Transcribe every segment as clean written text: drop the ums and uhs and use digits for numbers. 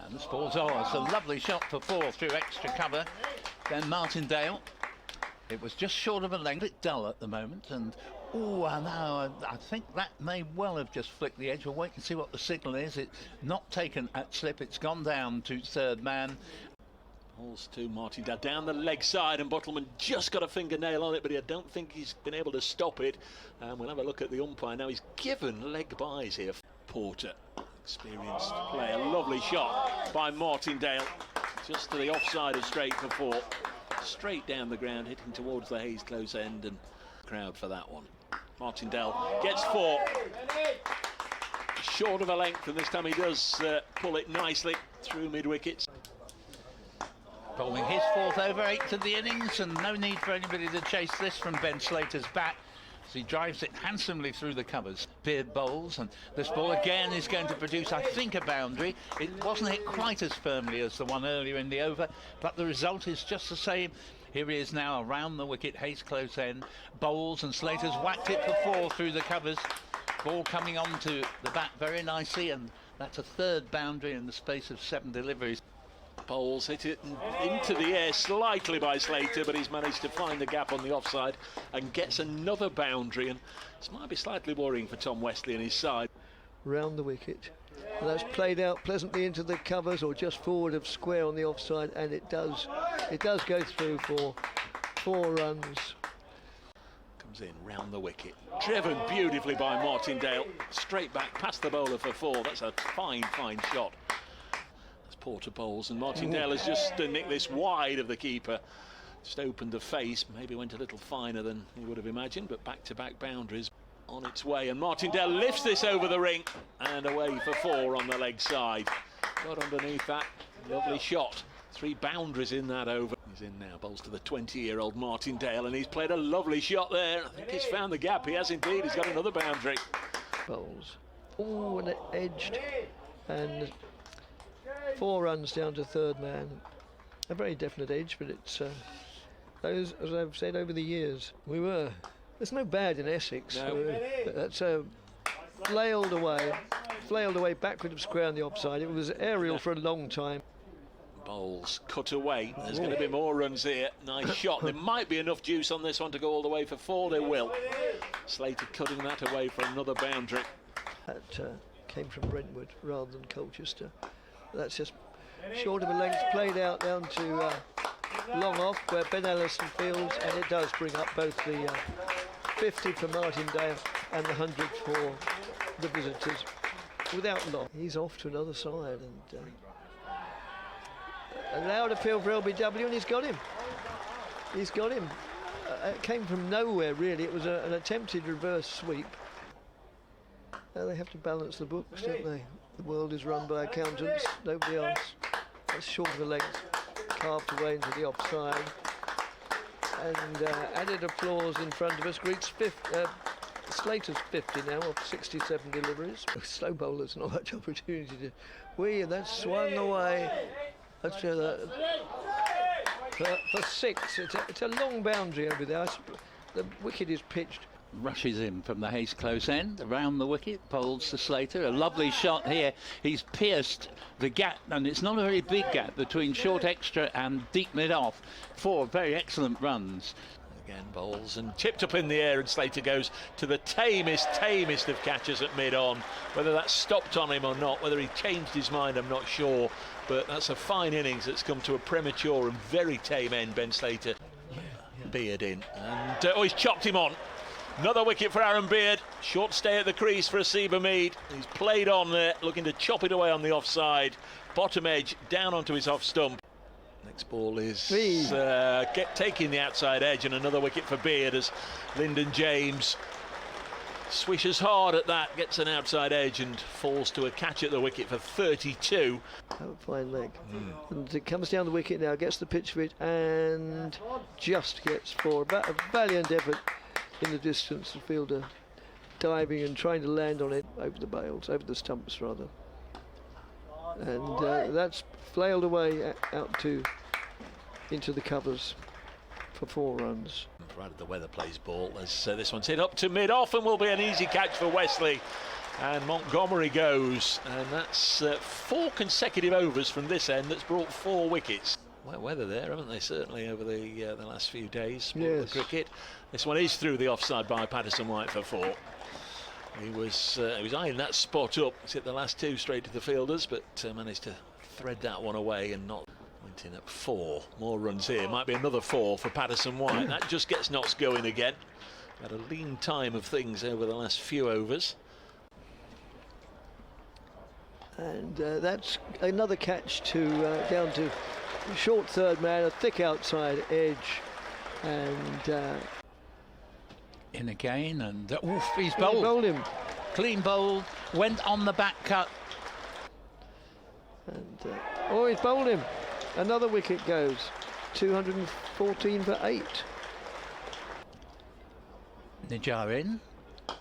And this ball's it's a lovely shot for 4 through extra cover. Then Martindale. It was just short of a length, a bit dull at the moment, and I think that may well have just flicked the edge. We'll wait and see what the signal is. It's not taken at slip, it's gone down to third man. Balls to Martindale down the leg side, and Bottleman just got a fingernail on it, but I don't think he's been able to stop it. And we'll have a look at the umpire now. He's given leg byes here. Porter, experienced player, lovely shot by Martindale, just to the offside of straight for 4. Straight down the ground, hitting towards the Hayes close end, and crowd for that one. Martindale gets 4. Short of a length, and this time he does pull it nicely through mid-wickets. Bowling his 4th over, 8th of the innings, and no need for anybody to chase this from Ben Slater's bat. As he drives it handsomely through the covers. Beard bowls, and this ball again is going to produce, I think, a boundary. It wasn't hit quite as firmly as the one earlier in the over, but the result is just the same. Here he is now around the wicket, Hayes close end, bowls, and Slater's whacked it for 4 through the covers. Ball coming onto the bat very nicely, and that's a 3rd boundary in the space of 7 deliveries. Bowles hit it into the air slightly by Slater, but he's managed to find the gap on the offside and gets another boundary, and this might be slightly worrying for Tom Westley and his side. Round the wicket, and that's played out pleasantly into the covers or just forward of square on the offside, and it does go through for 4 runs. Comes in round the wicket, driven beautifully by Martindale, straight back past the bowler for 4. That's a fine shot. Porter bowls, and Martindale has just nicked this wide of the keeper. Just opened the face, maybe went a little finer than he would have imagined, but back-to-back boundaries on its way, and Martindale lifts this over the ring and away for 4 on the leg side. Got underneath that, lovely shot. 3 boundaries in that over. He's in now, bowls to the 20-year-old Martindale, and he's played a lovely shot there. I think he's found the gap. He has indeed. He's got another boundary. Bowls. Oh, and it edged, and 4 runs down to third man. A very definite edge, but it's those, as I've said over the years, there's no bad in Essex. No. That's flailed away backward of square on the offside. It was aerial for a long time. Bowls cut away. There's going to be more runs here. Nice shot. There might be enough juice on this one to go all the way for 4. There will. Slater cutting that away for another boundary. That came from Brentwood rather than Colchester. That's just short of a length, played out down to long off where Ben Ellison fields, and it does bring up both the 50 for Martindale and the 100 for the visitors without long. He's off to another side, and a loud appeal for LBW, and he's got him. It came from nowhere really. It was an attempted reverse sweep. They have to balance the books, don't they? The world is run by accountants, nobody else. That's short of a length, carved away into the offside. And added applause in front of us. Greeks Slater's 50 now of 67 deliveries. Slow bowlers not much opportunity to and that's swung away. That's for 6. It's a long boundary over there. The wicket is pitched. Rushes in from the Hayes close end, around the wicket, bowls to Slater. A lovely shot here. He's pierced the gap, and it's not a very big gap between short extra and deep mid-off. 4 very excellent runs. Again, bowls and chipped up in the air, and Slater goes to the tamest of catches at mid-on. Whether that stopped on him or not, whether he changed his mind, I'm not sure. But that's a fine innings that's come to a premature and very tame end. Ben Slater, Beard in, and he's chopped him on. Another wicket for Aaron Beard. Short stay at the crease for Asiba Mead. He's played on there, looking to chop it away on the offside. Bottom edge, down onto his off stump. Next ball is taking the outside edge, and another wicket for Beard as Lyndon James swishes hard at that, gets an outside edge and falls to a catch at the wicket for 32. Oh, fine leg. And it comes down the wicket now, gets the pitch for it, and just gets 4. About a valiant effort in the distance, the fielder diving and trying to land on it over the bails, over the stumps rather, and that's flailed away out into the covers for 4 runs. Provided the weather plays ball, as this one's hit up to mid-off and will be an easy catch for Wesley. And Montgomery goes, and that's 4 consecutive overs from this end that's brought 4 wickets. Well, weather there, haven't they, certainly over the last few days. Yes. The cricket. This one is through the offside by Paterson White for 4. He was eyeing that spot up. He's hit the last 2 straight to the fielders, but managed to thread that one away and not. Went in at 4. More runs here. Might be another 4 for Paterson White. That just gets Notts going again. Had a lean time of things over the last few overs. And that's another catch to down to short third man, a thick outside edge, and in again, and oof, he's he bowled. bowled him. Clean bowled, went on the back cut. And oh, he's bowled him. Another wicket goes. 214 for 8. Nijar in.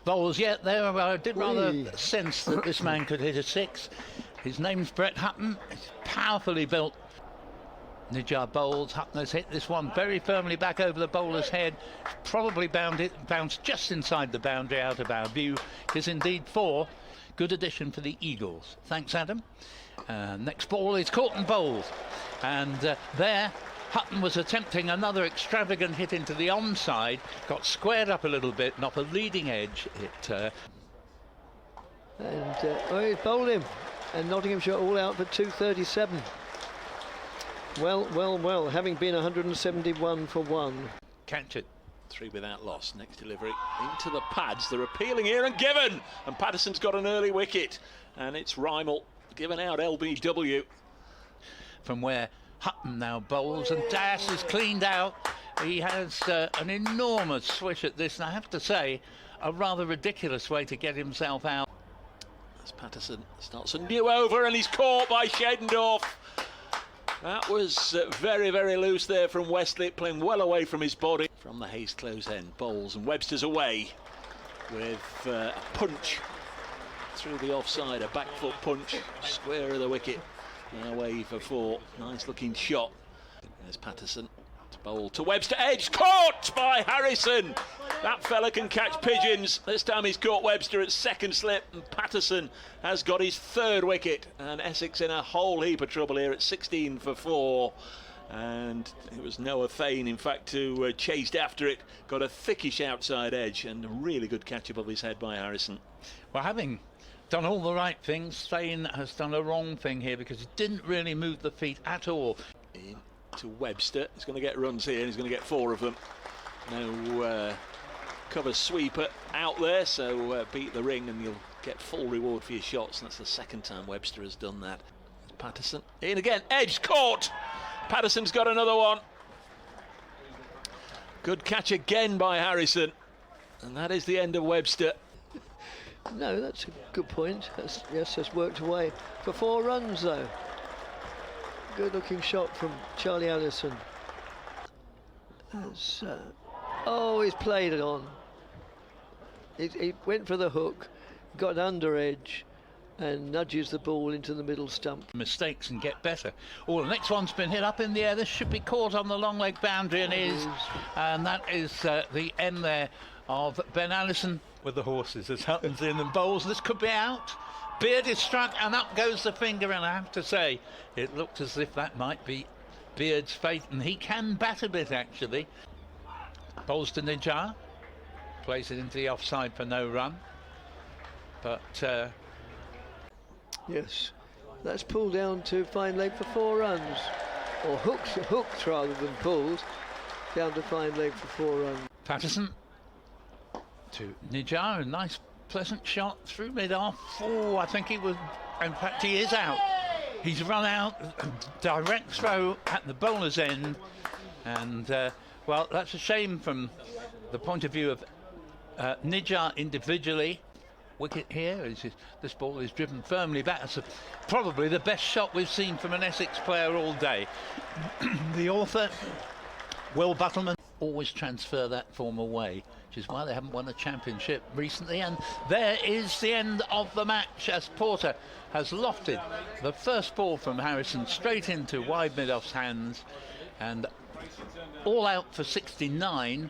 Bowls yet there. I did rather Whee. sense that this man could hit a 6. His name's Brett Hutton. He's powerfully built. Nijar bowls. Hutton has hit this one very firmly back over the bowler's head. Probably bounced just inside the boundary, out of our view. It is indeed 4. Good addition for the Eagles. Thanks, Adam. Next ball is caught and bowled. And there, Hutton was attempting another extravagant hit into the onside. Got squared up a little bit, and off a leading edge. Oh, he's bowled him. And Nottinghamshire all out for 237. Well, having been 171 for 1. Catch it. 3 without loss. Next delivery into the pads. They're appealing here and given. And Paterson's got an early wicket. And it's Rymel given out LBW. From where Hutton now bowls, and Das is cleaned out. He has an enormous swish at this, and I have to say, a rather ridiculous way to get himself out. As Paterson starts a new over, and he's caught by Shedendorf. That was very, very loose there from Westley, playing well away from his body. From the Hayes close end, bowls, and Webster's away with a punch through the offside, a back foot punch, square of the wicket, and away for 4. Nice looking shot. There's Paterson to bowl to Webster, edge, caught by Harrison. That fella can catch pigeons. This time he's caught Webster at second slip, and Paterson has got his 3rd wicket, and Essex in a whole heap of trouble here at 16 for 4. And it was Noah Fane, in fact, who chased after it, got a thickish outside edge, and a really good catch above his head by Harrison. Well, having done all the right things, Fane has done a wrong thing here, because he didn't really move the feet at all. In to Webster. He's going to get runs here, and he's going to get 4 of them. No cover sweeper out there, so beat the ring and you'll get full reward for your shots. And that's the 2nd time Webster has done that. Paterson in again, edge, caught. Paterson's got another one. Good catch again by Harrison, and that is the end of Webster. No, that's a good point. That's worked away for 4 runs though. Good looking shot from Charlie Allison. Oh, he's played it on. He went for the hook, got under edge, and nudges the ball into the middle stump. Mistakes and get better. Oh, the next one's been hit up in the air. This should be caught on the long leg boundary, and is. And that is the end there of Ben Allison with the horses as Hutton's in and bowls. This could be out. Beard is struck, and up goes the finger, and I have to say, it looked as if that might be Beard's fate, and he can bat a bit actually. Bowls to Nijar, plays it into the offside for no run, but yes, that's pulled down to fine leg for 4 runs, or hooked rather than pulled down to fine leg for 4 runs. Paterson to Nijar, a nice pleasant shot through mid-off. Oh, I think he was, in fact he is out. He's run out, direct throw at the bowler's end, and well, that's a shame from the point of view of Nijar individually. Wicket here, this ball is driven firmly back. It's probably the best shot we've seen from an Essex player all day. The author, Will Buttleman, always transfer that form away, which is why they haven't won a championship recently. And there is the end of the match as Porter has lofted the first ball from Harrison straight into wide mid-off's hands, and all out for 69.